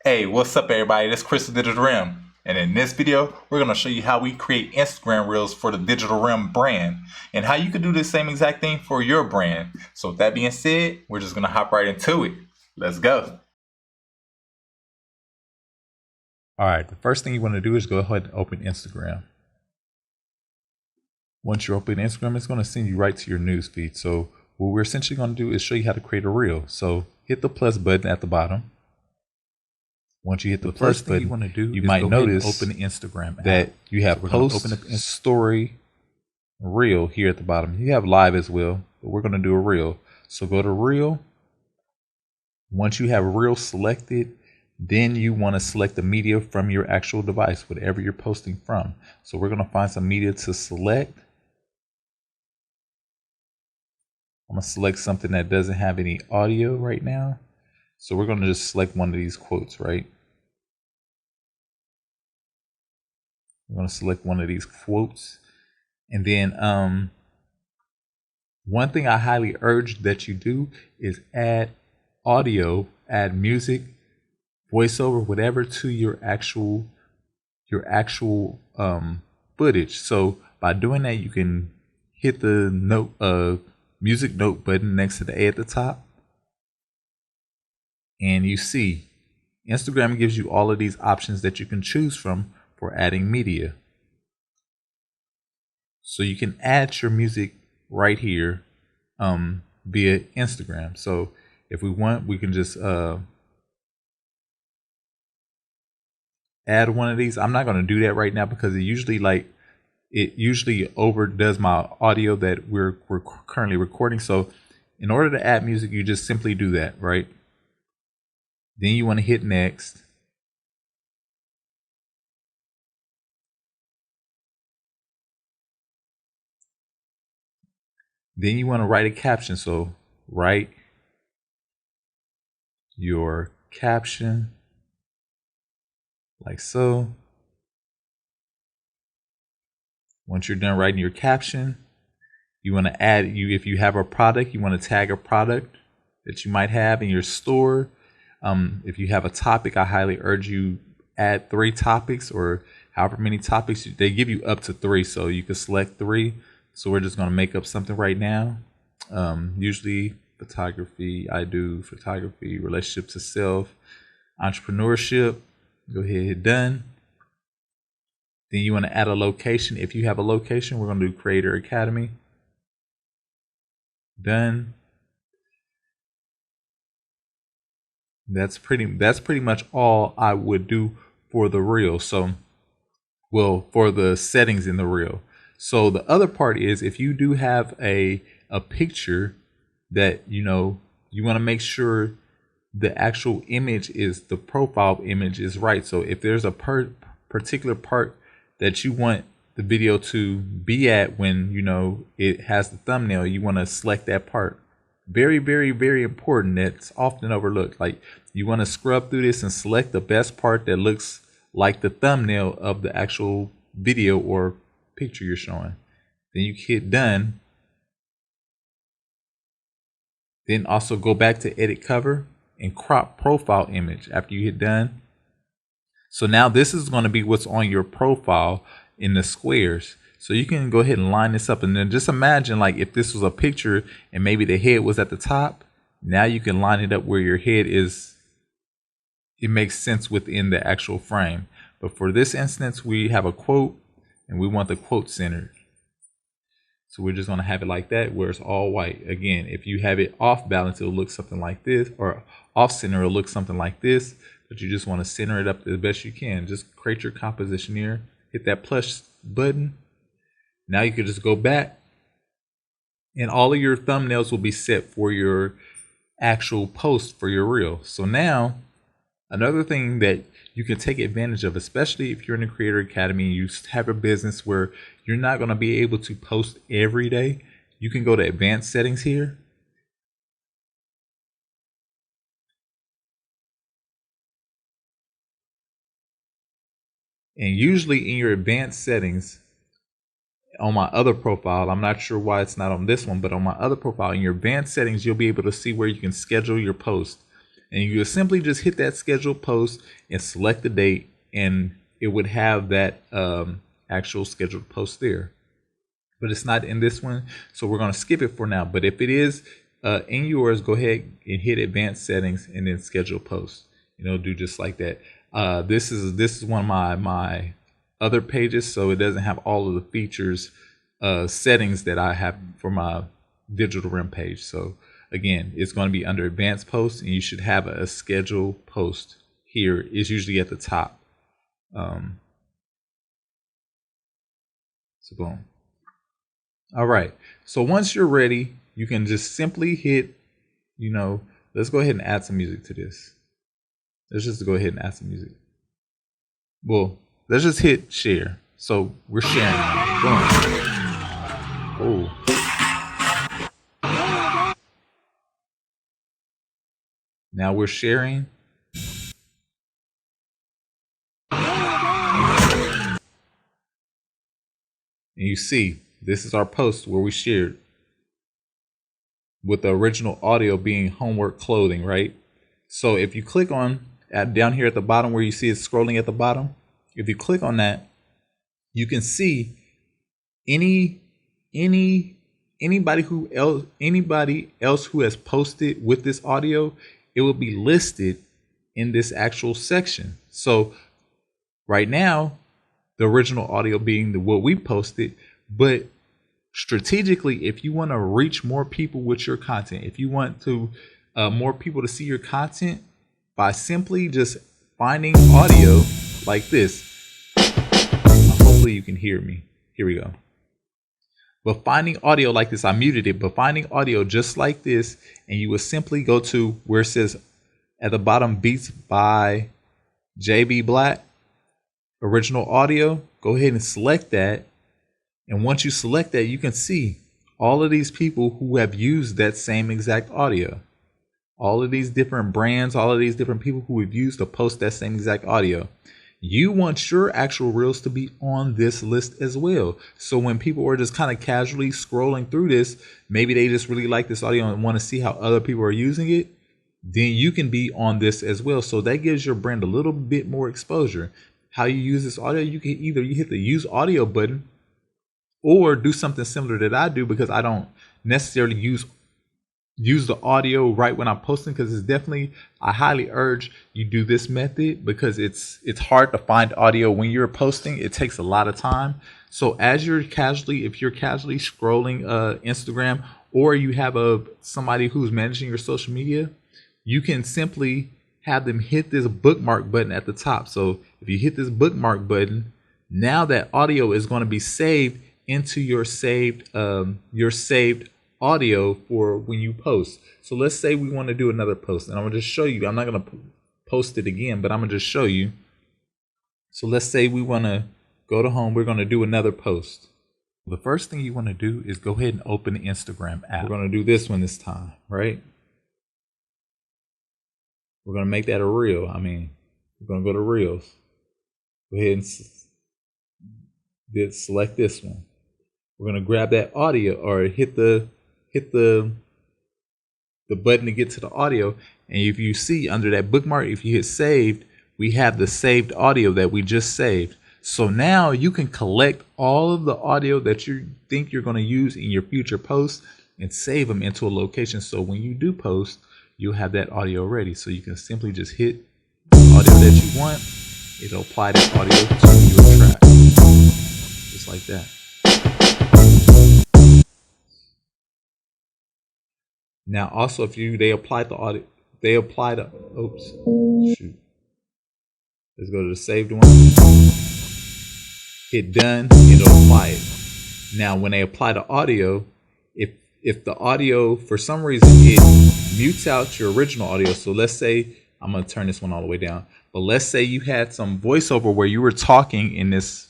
Hey, what's up everybody? This is Chris the Digital Rim. And in this video, we're going to show you how we create Instagram Reels for the Digital Rim brand and how you can do the same exact thing for your brand. So with that being said, we're just going to hop right into it. Let's go. All right, the first thing you want to do is go ahead and open Instagram. Once you open Instagram, it's going to send you right to your news feed. So what we're essentially going to do is show you how to create a reel. So hit the plus button at the bottom. Once you hit the plus button, you want to do, you might notice open the Instagram that you have post, open up story, reel here at the bottom. You have live as well, but we're going to do a reel. So go to reel. Once you have reel selected, then you want to select the media from your actual device, whatever you're posting from. So we're going to find some media to select. I'm going to select something that doesn't have any audio right now. So we're going to just select one of these quotes, right? We're going to select one of these quotes. And then one thing I highly urge that you do is add audio, add music, voiceover, whatever to your actual footage. So by doing that, you can hit the music note button next to the A at the top, and you see Instagram gives you all of these options that you can choose from for adding media. So you can add your music right here via Instagram. So if we want, we can just add one of these. I'm not going to do that right now because it usually overdoes my audio that we're currently recording. So in order to add music, you just simply do that, right? Then you want to hit next. Then you want to write a caption. So write your caption like so. Once you're done writing your caption, you want to add, if you have a product, you want to tag a product that you might have in your store. If you have a topic, I highly urge you add 3 topics or however many topics. They give you up to 3, so you can select 3. So we're just going to make up something right now. Usually photography, I do photography, relationship to self, entrepreneurship. Go ahead, hit done. Then you want to add a location. If you have a location, we're going to do Creator Academy. Done. That's pretty much all I would do for the reel. So, well, for the settings in the reel. So the other part is if you do have a picture that you want to make sure the actual image is, the profile image is right. So if there's a particular part that you want the video to be at when it has the thumbnail, you want to select that part. Very, very, very important. That's often overlooked. Like, you want to scrub through this and select the best part that looks like the thumbnail of the actual video or picture you're showing. Then you hit done. Then also go back to edit cover and crop profile image after you hit done. So now this is going to be what's on your profile in the squares. So you can go ahead and line this up, and then just imagine like if this was a picture and maybe the head was at the top. Now you can line it up where your head is. It makes sense within the actual frame. But for this instance, we have a quote and we want the quote centered. So we're just going to have it like that where it's all white. Again, if you have it off balance, it'll look something like this, or off center, it'll look something like this. But you just want to center it up the best you can. Just create your composition here. Hit that plus button. Now you can just go back and all of your thumbnails will be set for your actual post for your reel. So now another thing that you can take advantage of, especially if you're in the Creator Academy and you have a business where you're not going to be able to post every day, you can go to advanced settings here. And usually in your advanced settings, on my other profile, I'm not sure why it's not on this one, but on my other profile, in your advanced settings, you'll be able to see where you can schedule your post. and you would simply just hit that schedule post and select the date, and it would have that actual scheduled post there. But it's not in this one, so we're going to skip it for now. But if it is in yours, go ahead and hit advanced settings and then schedule post. Do just like that. This is one of my other pages, so it doesn't have all of the features settings that I have for my digital rim page. So again, it's going to be under advanced posts, and you should have a schedule post here. It's usually at the top. So boom. All right. So once you're ready, you can just simply hit, let's go ahead and add some music to this. Let's just go ahead and add some music. Well, let's just hit share. So we're sharing. Boom. Oh. Now we're sharing. And you see, this is our post where we shared, with the original audio being homework clothing, right? So if you click on down here at the bottom where you see it scrolling at the bottom, if you click on that, you can see anybody else who has posted with this audio, it will be listed in this actual section. So right now, the original audio being what we posted, but strategically, if you want to reach more people with your content, if you want to more people to see your content, by simply just finding audio like this. Hopefully you can hear me. Here we go. But finding audio like this, I muted it, but finding audio just like this, and you will simply go to where it says at the bottom, Beats by JB Black, original audio. Go ahead and select that. And once you select that, you can see all of these people who have used that same exact audio. All of these different brands, all of these different people who have used to post that same exact audio. You want your actual reels to be on this list as well. So when people are just kind of casually scrolling through this, maybe they just really like this audio and want to see how other people are using it, then you can be on this as well. So that gives your brand a little bit more exposure. How you use this audio, you can either you hit the use audio button, or do something similar that I do, because I don't necessarily use the audio right when I'm posting, because it's definitely, I highly urge you do this method, because it's hard to find audio when you're posting. It takes a lot of time. So if you're casually scrolling Instagram, or you have somebody who's managing your social media, you can simply have them hit this bookmark button at the top. So if you hit this bookmark button, now that audio is going to be saved into your saved audio for when you post. So let's say we want to do another post, and I'm going to just show you. I'm not going to post it again, but I'm going to just show you. So let's say we want to go to home. We're going to do another post. The first thing you want to do is go ahead and open the Instagram app. We're going to do this one this time, right? We're going to make that a reel. We're going to go to Reels. Go ahead and select this one. We're going to grab that audio, or hit the button to get to the audio. And if you see under that bookmark, if you hit saved, we have the saved audio that we just saved. So now you can collect all of the audio that you think you're going to use in your future posts and save them into a location. So when you do post, you'll have that audio ready. So you can simply just hit the audio that you want. It'll apply that audio to your track. Just like that. Now, also, if they applied the audio, oops, shoot. Let's go to the saved one. Hit done, it'll apply it. Now, when they apply the audio, if the audio, for some reason, it mutes out your original audio. So let's say, I'm going to turn this one all the way down. But let's say you had some voiceover where you were talking in this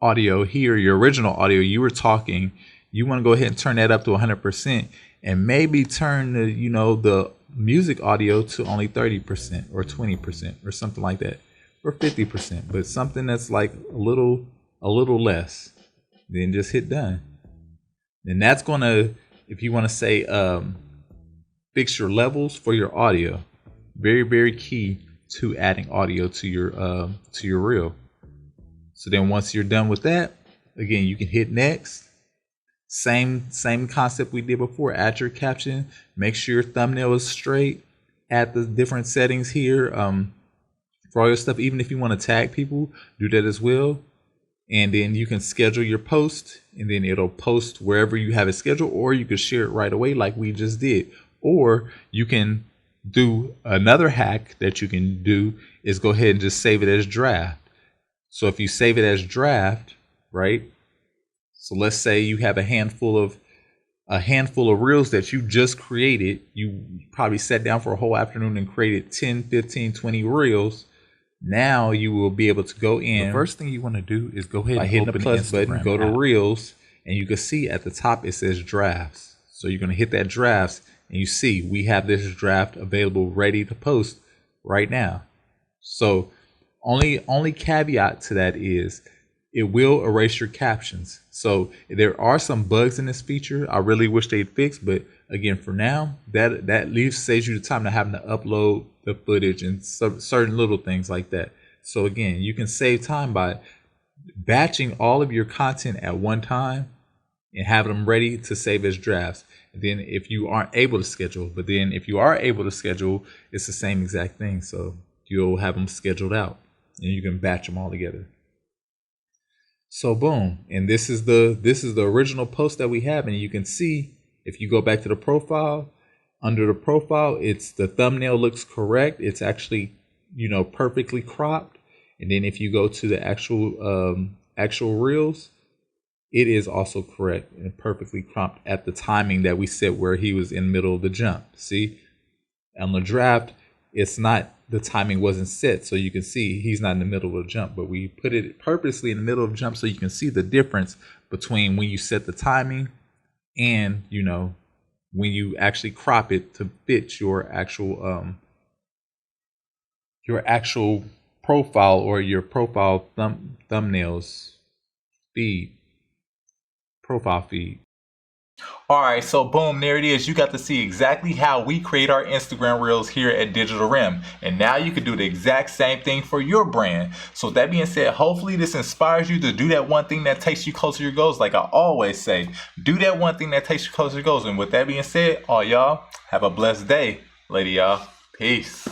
audio here, your original audio, you were talking. You want to go ahead and turn that up to 100%. And maybe turn the music audio to only 30% or 20% or something like that, or 50%, but something that's like a little less. Then just hit done. And that's gonna, if you want to say fix your levels for your audio, Very, very key to adding audio to your reel. So then once you're done with that, again, you can hit next. Same concept we did before. Add your caption. Make sure your thumbnail is straight. Add the different settings here for all your stuff. Even if you want to tag people, do that as well. And then you can schedule your post, and then it'll post wherever you have it scheduled, or you could share it right away like we just did. Or you can do another hack that you can do is go ahead and just save it as draft. So if you save it as draft, right? So let's say you have a handful of reels that you just created. You probably sat down for a whole afternoon and created 10, 15, 20 reels. Now you will be able to go in. The first thing you want to do is go ahead and hit the plus button, go to Reels, and you can see at the top it says Drafts. So you're going to hit that Drafts, and you see we have this draft available ready to post right now. So only caveat to that is it will erase your captions. So there are some bugs in this feature I really wish they'd fix, but again, for now, that leaves saves you the time to having to upload the footage and certain little things like that. So again, you can save time by batching all of your content at one time and have them ready to save as drafts. And then if you aren't able to schedule, but then if you are able to schedule, it's the same exact thing. So you'll have them scheduled out and you can batch them all together. So boom, and this is the original post that we have, and you can see if you go back to the profile, under the profile, it's the thumbnail looks correct. It's actually, perfectly cropped. And then if you go to the actual reels, it is also correct and perfectly cropped at the timing that we set where he was in the middle of the jump. See, on the draft, it's not, the timing wasn't set, so you can see he's not in the middle of the jump, but we put it purposely in the middle of the jump so you can see the difference between when you set the timing and when you actually crop it to fit your actual profile or your profile thumbnails profile feed. Alright, so boom, there it is. You got to see exactly how we create our Instagram Reels here at Digital Rim. And now you can do the exact same thing for your brand. So with that being said, hopefully this inspires you to do that one thing that takes you closer to your goals. Like I always say, do that one thing that takes you closer to your goals. And with that being said, all y'all, have a blessed day. Later, y'all. Peace.